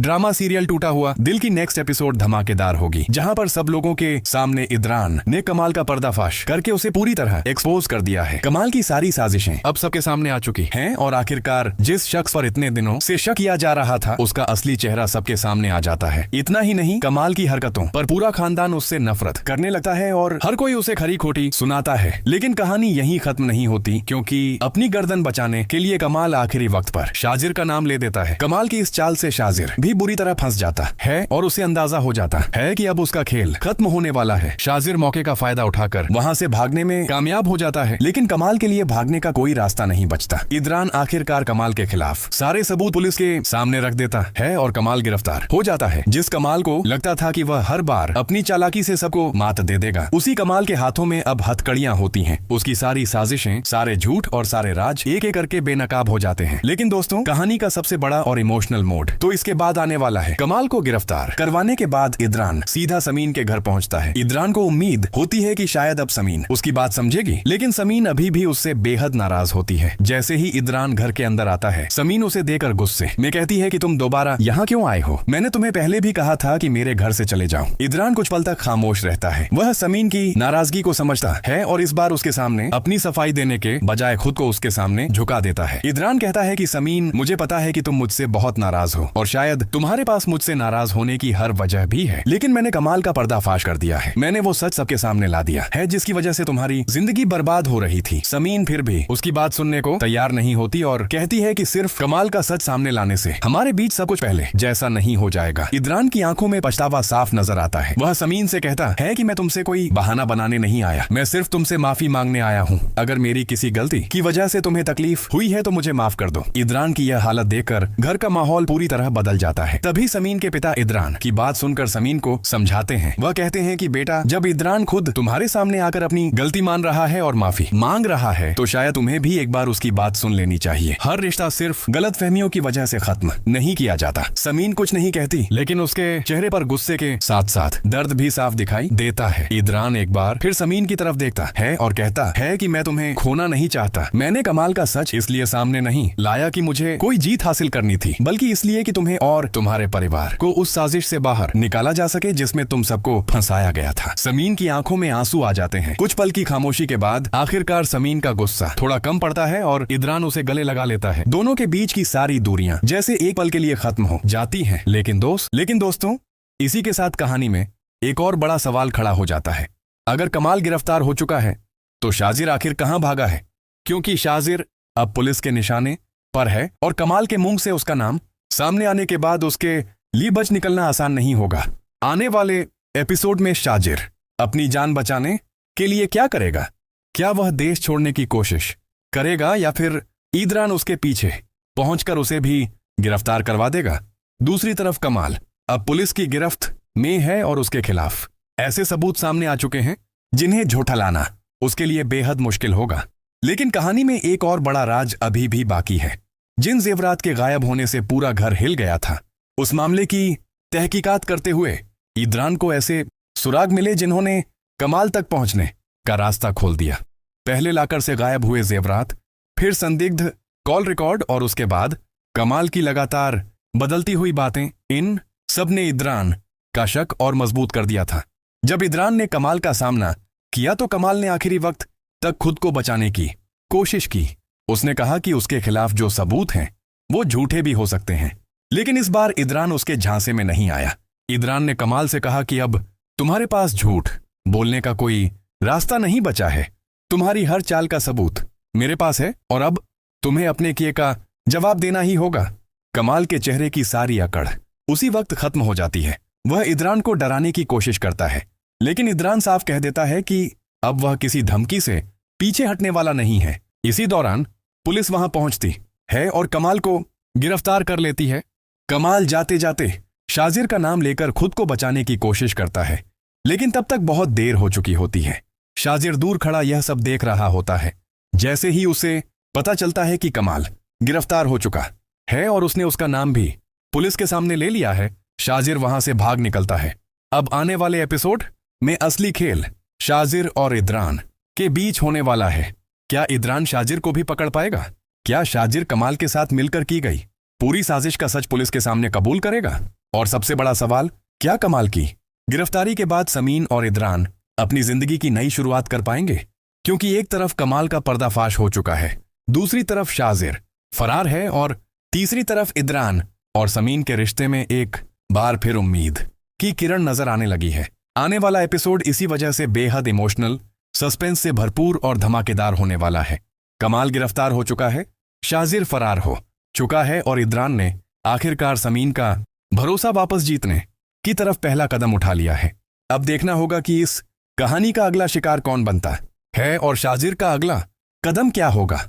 Drama serial टूटा हुआ दिल की नेक्स्ट एपिसोड धमाकेदार होगी, जहां पर सब लोगों के सामने इद्रान ने कमाल का पर्दाफाश करके उसे पूरी तरह एक्सपोज कर दिया है। कमाल की सारी साजिशें अब सबके सामने आ चुकी हैं और आखिरकार जिस शख्स पर इतने दिनों से शक किया जा रहा था उसका असली चेहरा सबके सामने आ जाता है। इतना ही नहीं, कमाल की हरकतों पर पूरा खानदान उससे नफरत करने लगता है और हर कोई उसे खरी खोटी सुनाता है। लेकिन कहानी यहीं खत्म नहीं होती, क्योंकि अपनी गर्दन बचाने के लिए कमाल आखिरी वक्त पर शाजिर का नाम ले देता है। कमाल की इस चाल से शाजिर भी बुरी तरह फंस जाता है और उसे अंदाजा हो जाता है कि अब उसका खेल खत्म होने वाला है। शाजिर मौके का फायदा उठाकर वहां से भागने में कामयाब हो जाता है, लेकिन कमाल के लिए भागने का कोई रास्ता नहीं बचता। इद्रान आखिरकार कमाल के खिलाफ सारे सबूत पुलिस के सामने रख देता है और कमाल गिरफ्तार हो जाता है। जिस कमाल को लगता था कि वह हर बार अपनी चालाकी से सबको मात दे देगा, उसी कमाल के हाथों में अब हथकड़ियां होती हैं। उसकी सारी साजिशें, सारे झूठ और सारे राज एक एक करके बेनकाब हो जाते हैं। लेकिन दोस्तों, कहानी का सबसे बड़ा और इमोशनल मोड तो इसके बाद आने वाला है। कमाल को गिरफ्तार करवाने के बाद इद्रान सीधा समीन के घर पहुंचता है। इद्रान को उम्मीद होती है कि शायद अब समीन उसकी बात समझेगी, लेकिन समीन अभी भी उससे बेहद नाराज होती है। जैसे ही इद्रान घर के अंदर आता है, समीन उसे देकर गुस्से में कहती है कि तुम दोबारा यहाँ क्यों आए हो? मैंने तुम्हें पहले भी कहा था कि मेरे घर से चले जाओ। इद्रान कुछ पल तक खामोश रहता है। वह समीन की नाराजगी को समझता है और इस बार उसके सामने अपनी सफाई देने के बजाय खुद को उसके सामने झुका देता है। इद्रान कहता है कि समीन, मुझे पता है कि तुम मुझसे बहुत नाराज हो और शायद तुम्हारे पास मुझसे नाराज होने की हर वजह भी है, लेकिन मैंने कमाल का पर्दाफाश कर दिया है। मैंने वो सच सबके सामने ला दिया है जिसकी वजह से तुम्हारी जिंदगी बर्बाद हो रही थी। समीन फिर भी उसकी बात सुनने को तैयार नहीं होती और कहती है कि सिर्फ कमाल का सच सामने लाने से हमारे बीच सब कुछ पहले जैसा नहीं हो जाएगा। इद्रान की आंखों में पछतावा साफ नजर आता है। वह समीन से कहता है कि मैं तुमसे कोई बहाना बनाने नहीं आया, मैं सिर्फ तुमसे माफी मांगने आया हूँ। अगर मेरी किसी गलती की वजह से तुम्हें तकलीफ हुई है तो मुझे माफ कर दो। इद्रान की यह हालत देखकर घर का माहौल पूरी तरह बदल जाता है। तभी समीन के पिता इद्रान की बात सुनकर समीन को समझाते हैं। वह कहते हैं कि बेटा, जब इद्रान खुद तुम्हारे सामने आकर अपनी गलती मान रहा है और माफी मांग रहा है, तो शायद तुम्हें भी एक बार उसकी बात सुन लेनी चाहिए। हर रिश्ता सिर्फ गलतफहमियों की वजह से खत्म नहीं किया जाता। समीन कुछ नहीं कहती, लेकिन उसके चेहरे पर गुस्से के साथ साथ दर्द भी साफ दिखाई देता है। इद्रान एक बार फिर समीन की तरफ देखता है और कहता है कि मैं तुम्हें खोना नहीं चाहता। मैंने कमाल का सच इसलिए सामने नहीं लाया कि मुझे कोई जीत हासिल करनी थी, बल्कि इसलिए कि तुम्हें और तुम्हारे परिवार को उस साजिश से बाहर निकाला जा सके जिसमें तुम सबको फंसाया गया था। समीन की आंखों में आंसू आ जाते हैं। कुछ पल की खामोशी के बाद आखिरकार समीन का गुस्सा थोड़ा कम पड़ता है और इद्रान उसे गले लगा लेता है। दोनों के बीच की सारी दूरियां जैसे एक पल के लिए खत्म हो जाती हैं। लेकिन दोस्तों, इसी के साथ कहानी में एक और बड़ा सवाल खड़ा हो जाता है। अगर कमाल गिरफ्तार हो चुका है तो शाजिर आखिर कहां भागा है? क्योंकि शाजिर अब पुलिस के निशाने पर है और कमाल के मुंह से उसका नाम सामने आने के बाद उसके लिए बच निकलना आसान नहीं होगा। आने वाले एपिसोड में शाजिर अपनी जान बचाने के लिए क्या करेगा? क्या वह देश छोड़ने की कोशिश करेगा या फिर इद्रान उसके पीछे पहुंचकर उसे भी गिरफ्तार करवा देगा? दूसरी तरफ कमाल अब पुलिस की गिरफ्त में है और उसके खिलाफ ऐसे सबूत सामने आ चुके हैं जिन्हें झूठलाना उसके लिए बेहद मुश्किल होगा। लेकिन कहानी में एक और बड़ा राज अभी भी बाकी है। जिन जेवरात के गायब होने से पूरा घर हिल गया था, उस मामले की तहकीकात करते हुए इद्रान को ऐसे सुराग मिले जिन्होंने कमाल तक पहुंचने का रास्ता खोल दिया। पहले लाकर से गायब हुए जेवरात, फिर संदिग्ध कॉल रिकॉर्ड और उसके बाद कमाल की लगातार बदलती हुई बातें, इन सब ने इद्रान का शक और मजबूत कर दिया था। जब इद्रान ने कमाल का सामना किया तो कमाल ने आखिरी वक्त तक खुद को बचाने की कोशिश की। उसने कहा कि उसके खिलाफ जो सबूत हैं वो झूठे भी हो सकते हैं, लेकिन इस बार इद्रान उसके झांसे में नहीं आया। इद्रान ने कमाल से कहा कि अब तुम्हारे पास झूठ बोलने का कोई रास्ता नहीं बचा है। तुम्हारी हर चाल का सबूत मेरे पास है और अब तुम्हें अपने किए का जवाब देना ही होगा। कमाल के चेहरे की सारी अकड़ उसी वक्त खत्म हो जाती है। वह इद्रान को डराने की कोशिश करता है, लेकिन इद्रान साफ कह देता है कि अब वह किसी धमकी से पीछे हटने वाला नहीं है। इसी दौरान पुलिस वहां पहुंचती है और कमाल को गिरफ्तार कर लेती है। कमाल जाते जाते शाजिर का नाम लेकर खुद को बचाने की कोशिश करता है, लेकिन तब तक बहुत देर हो चुकी होती है। शाजिर दूर खड़ा यह सब देख रहा होता है। जैसे ही उसे पता चलता है कि कमाल गिरफ्तार हो चुका है और उसने उसका नाम भी पुलिस के सामने ले लिया है, शाजिर वहां से भाग निकलता है। अब आने वाले एपिसोड में असली खेल शाजिर और इद्रान के बीच होने वाला है। क्या इद्रान शाजिर को भी पकड़ पाएगा? क्या शाजिर कमाल के साथ मिलकर की गई पूरी साजिश का सच पुलिस के सामने कबूल करेगा? और सबसे बड़ा सवाल, क्या कमाल की गिरफ्तारी के बाद समीन और इदरान अपनी जिंदगी की नई शुरुआत कर पाएंगे? क्योंकि एक तरफ कमाल का पर्दाफाश हो चुका है, दूसरी तरफ शाजिर फरार है और तीसरी तरफ इदरान और समीन के रिश्ते में एक बार फिर उम्मीद की किरण नजर आने लगी है। आने वाला एपिसोड इसी वजह से बेहद इमोशनल, सस्पेंस से भरपूर और धमाकेदार होने वाला है। कमाल गिरफ्तार हो चुका है, शाजिर फरार हो चुका है और इदरान ने आखिरकार समीन का भरोसा वापस जीतने की तरफ पहला कदम उठा लिया है। अब देखना होगा कि इस कहानी का अगला शिकार कौन बनता है और शाजिर का अगला कदम क्या होगा।